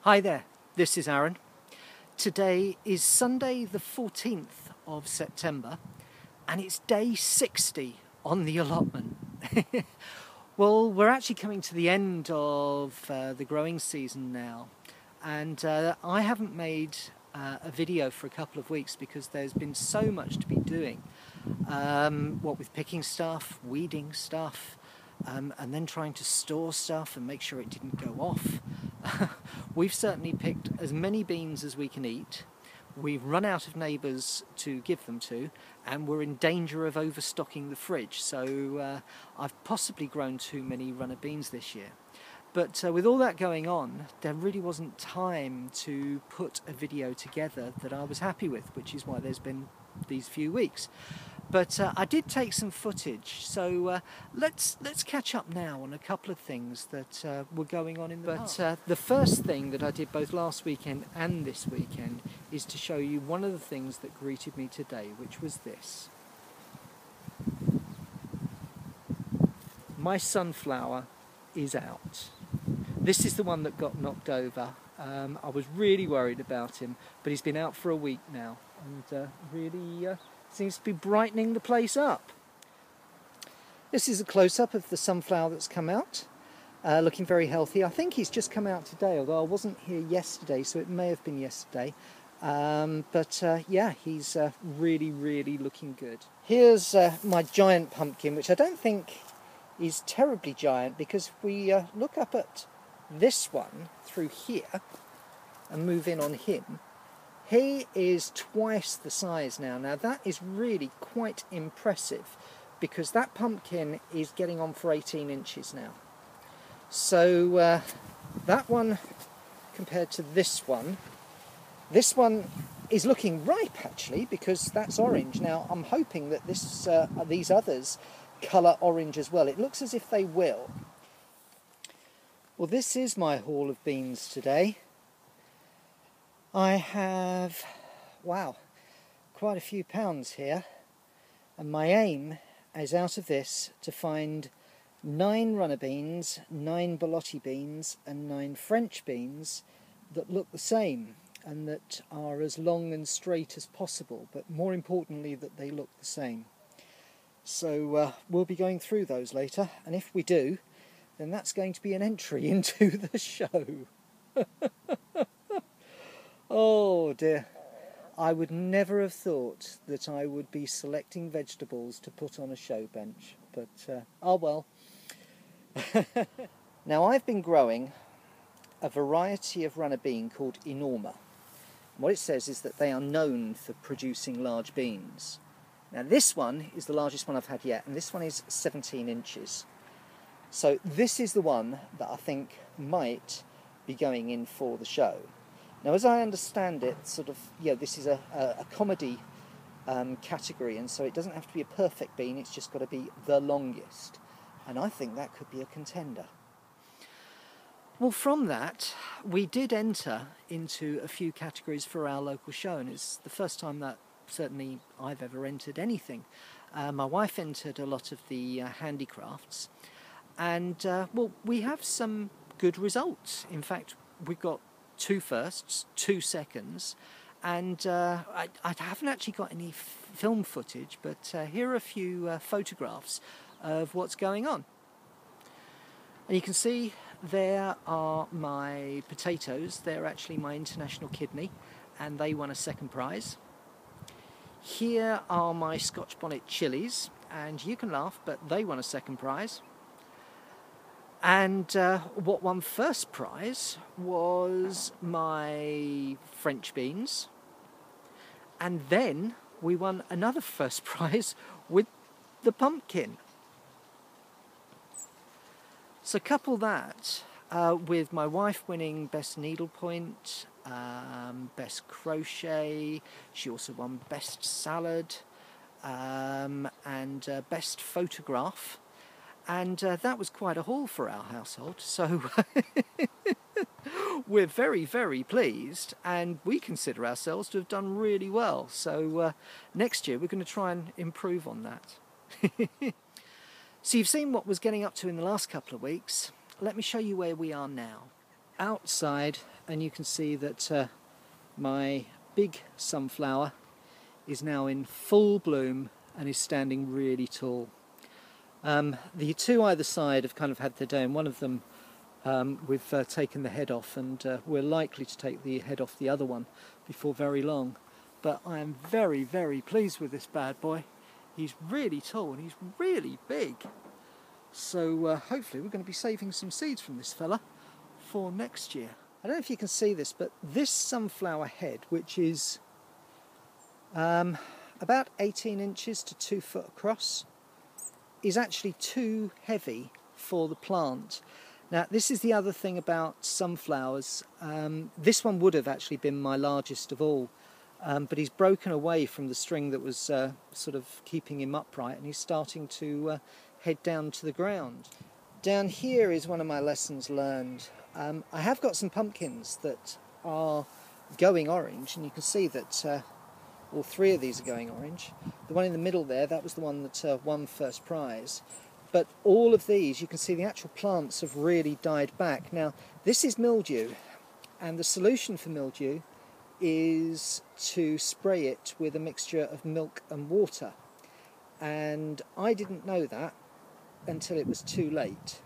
Hi there, this is Aaron. Today is Sunday the 14th of September and it's day 60 on the allotment. Well, we're actually coming to the end of the growing season now, and I haven't made a video for a couple of weeks because there's been so much to be doing. What with picking stuff, weeding stuff, and then trying to store stuff and make sure it didn't go off. We've certainly picked as many beans as we can eat. We've run out of neighbours to give them to, and we're in danger of overstocking the fridge, so I've possibly grown too many runner beans this year. But with all that going on, there really wasn't time to put a video together that I was happy with, which is why there's been these few weeks. But I did take some footage, so let's catch up now on a couple of things that were going on in the past. The first thing that I did both last weekend and this weekend is to show you one of the things that greeted me today, which was this. My sunflower is out. This is the one that got knocked over. I was really worried about him, but he's been out for a week now and really seems to be brightening the place up. This is a close-up of the sunflower that's come out, looking very healthy. I think he's just come out today, although I wasn't here yesterday, so it may have been yesterday. Yeah, he's really looking good. Here's my giant pumpkin, which I don't think is terribly giant, because if we look up at this one through here and move in on him, he is twice the size now. Now that is really quite impressive, because that pumpkin is getting on for 18 inches now. So that one compared to this one is looking ripe actually, because that's orange. Now I'm hoping that these others colour orange as well. It looks as if they will. Well, this is my haul of beans today. I have, wow, quite a few pounds here, and my aim is out of this to find 9 runner beans, 9 Bolotti beans and 9 French beans that look the same and that are as long and straight as possible, but more importantly that they look the same. So we'll be going through those later, and if we do, then that's going to be an entry into the show. Oh dear, I would never have thought that I would be selecting vegetables to put on a show bench, but oh well. Now I've been growing a variety of runner bean called Enorma. What it says is that they are known for producing large beans. Now this one is the largest one I've had yet, and this one is 17 inches. So this is the one that I think might be going in for the show. Now, as I understand it, this is a comedy category, and so it doesn't have to be a perfect bean, it's just got to be the longest. And I think that could be a contender. Well, from that, we did enter into a few categories for our local show, and it's the first time that certainly I've ever entered anything. My wife entered a lot of the handicrafts, and well, we have some good results. In fact, we've got 2 firsts, 2 seconds, and I haven't actually got any film footage, but here are a few photographs of what's going on. And you can see there are my potatoes. They're actually my international kidney, and they won a 2nd prize. Here are my Scotch bonnet chilies, and you can laugh, but they won a 2nd prize. And what won 1st prize was my French beans, and then we won another 1st prize with the pumpkin. So couple that with my wife winning best needlepoint, best crochet. She also won best salad and best photograph. And that was quite a haul for our household, so we're very pleased, and we consider ourselves to have done really well. So next year we're going to try and improve on that. So you've seen what was getting up to in the last couple of weeks. Let me show you where we are now. Outside and you can see that my big sunflower is now in full bloom and is standing really tall. The two either side have kind of had their day, and one of them we've taken the head off, and we're likely to take the head off the other one before very long. But I am very, very pleased with this bad boy. He's really tall and he's really big. So hopefully we're going to be saving some seeds from this fella for next year. I don't know if you can see this, but this sunflower head, which is about 18 inches to 2 foot across, is actually too heavy for the plant. Now this is the other thing about sunflowers. This one would have actually been my largest of all, but he's broken away from the string that was sort of keeping him upright, and he's starting to head down to the ground. Down here is one of my lessons learned. I have got some pumpkins that are going orange, and you can see that all three of these are going orange. The one in the middle there, that was the one that won first prize. But all of these, you can see the actual plants have really died back. Now, this is mildew, and the solution for mildew is to spray it with a mixture of milk and water. And I didn't know that until it was too late.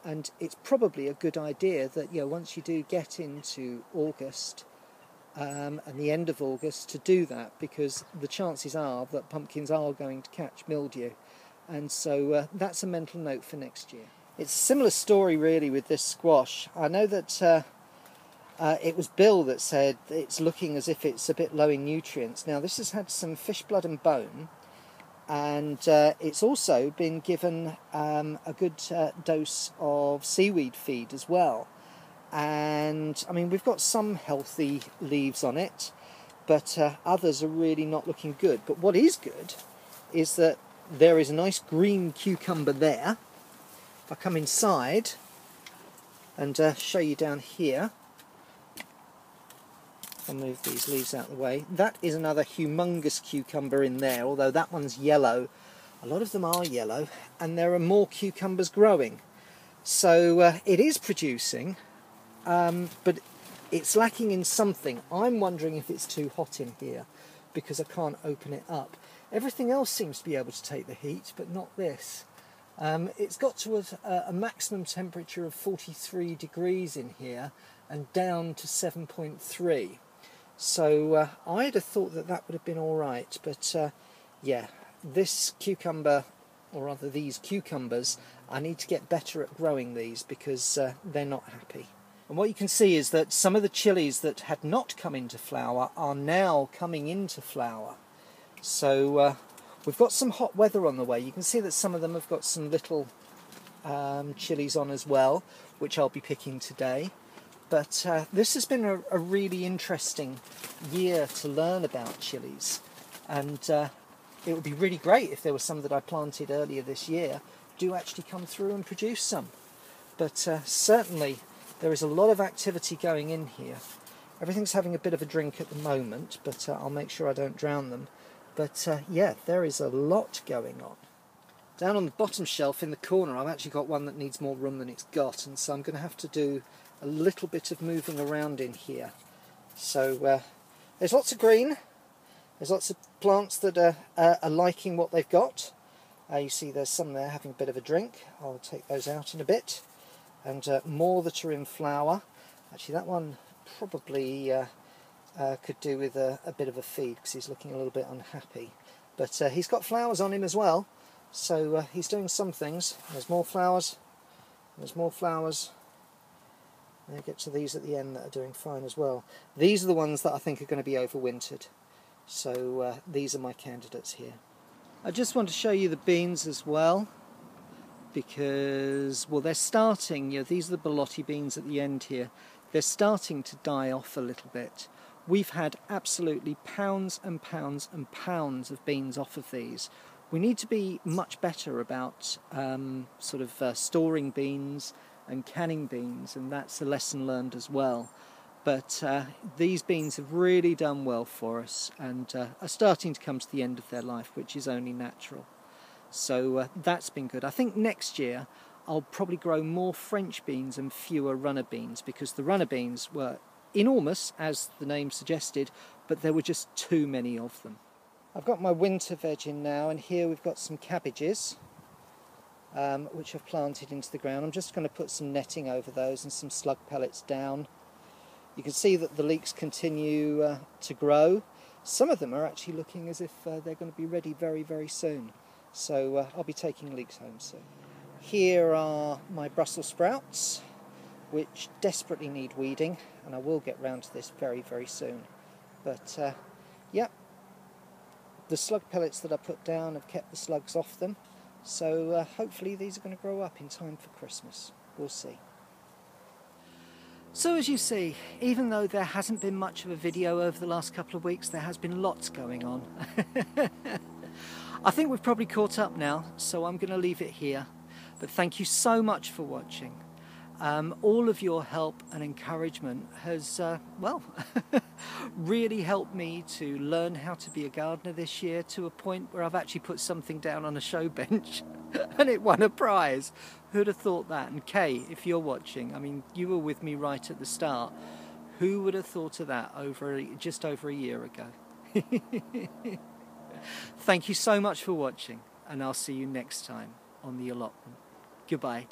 And it's probably a good idea that, you know, once you do get into August and the end of August, to do that, because the chances are that pumpkins are going to catch mildew. And so that's a mental note for next year. It's a similar story really with this squash. I know that it was Bill that said it's looking as if it's a bit low in nutrients. Now this has had some fish blood and bone, and it's also been given a good dose of seaweed feed as well. And I mean, we've got some healthy leaves on it, but others are really not looking good. But what is good is that there is a nice green cucumber there. If I come inside and show you down here, I'll move these leaves out of the way. That is another humongous cucumber in there, although that one's yellow. A lot of them are yellow, and there are more cucumbers growing. So it is producing, but it's lacking in something. I'm wondering if it's too hot in here because I can't open it up. Everything else seems to be able to take the heat, but not this. It's got to a maximum temperature of 43 degrees in here and down to 7.3. So I'd have thought that that would have been all right, but yeah, this cucumber, or rather these cucumbers, I need to get better at growing these because they're not happy. And what you can see is that some of the chilies that had not come into flower are now coming into flower. So we've got some hot weather on the way. You can see that some of them have got some little chilies on as well, which I'll be picking today. But this has been a really interesting year to learn about chilies, and it would be really great if there were some that I planted earlier this year do actually come through and produce some. But certainly there is a lot of activity going in here. Everything's having a bit of a drink at the moment, but I'll make sure I don't drown them. But yeah, there is a lot going on. Down on the bottom shelf in the corner, I've actually got one that needs more room than it's got, and so I'm going to have to do a little bit of moving around in here. So there's lots of green, there's lots of plants that are liking what they've got. You see there's some there having a bit of a drink. I'll take those out in a bit. And more that are in flower. Actually that one probably could do with a bit of a feed because he's looking a little bit unhappy. But he's got flowers on him as well, so he's doing some things. There's more flowers, there's more flowers. And I get to these at the end that are doing fine as well. These are the ones that I think are going to be overwintered. So these are my candidates here. I just want to show you the beans as well, because, well, they're starting, you know, these are the Belotti beans at the end here. They're starting to die off a little bit. We've had absolutely pounds and pounds and pounds of beans off of these. We need to be much better about storing beans and canning beans, and that's a lesson learned as well. But these beans have really done well for us and are starting to come to the end of their life, which is only natural. So that's been good. I think next year I'll probably grow more French beans and fewer runner beans, because the runner beans were enormous, as the name suggested, but there were just too many of them. I've got my winter veg in now, and here we've got some cabbages, which I've planted into the ground. I'm just going to put some netting over those and some slug pellets down. You can see that the leeks continue to grow. Some of them are actually looking as if they're going to be ready very, very soon. So I'll be taking leeks home soon. Here are my Brussels sprouts, which desperately need weeding, and I will get round to this very, very soon. But yeah, the slug pellets that I put down have kept the slugs off them, so hopefully these are going to grow up in time for Christmas. We'll see. So as you see, even though there hasn't been much of a video over the last couple of weeks, there has been lots going on. I think we've probably caught up now, so I'm going to leave it here. But thank you so much for watching. All of your help and encouragement has, well, really helped me to learn how to be a gardener this year, to a point where I've actually put something down on a show bench and it won a prize. Who'd have thought that? And Kay, if you're watching, I mean, you were with me right at the start. Who would have thought of that just over a year ago? Thank you so much for watching, and I'll see you next time on The Allotment. Goodbye.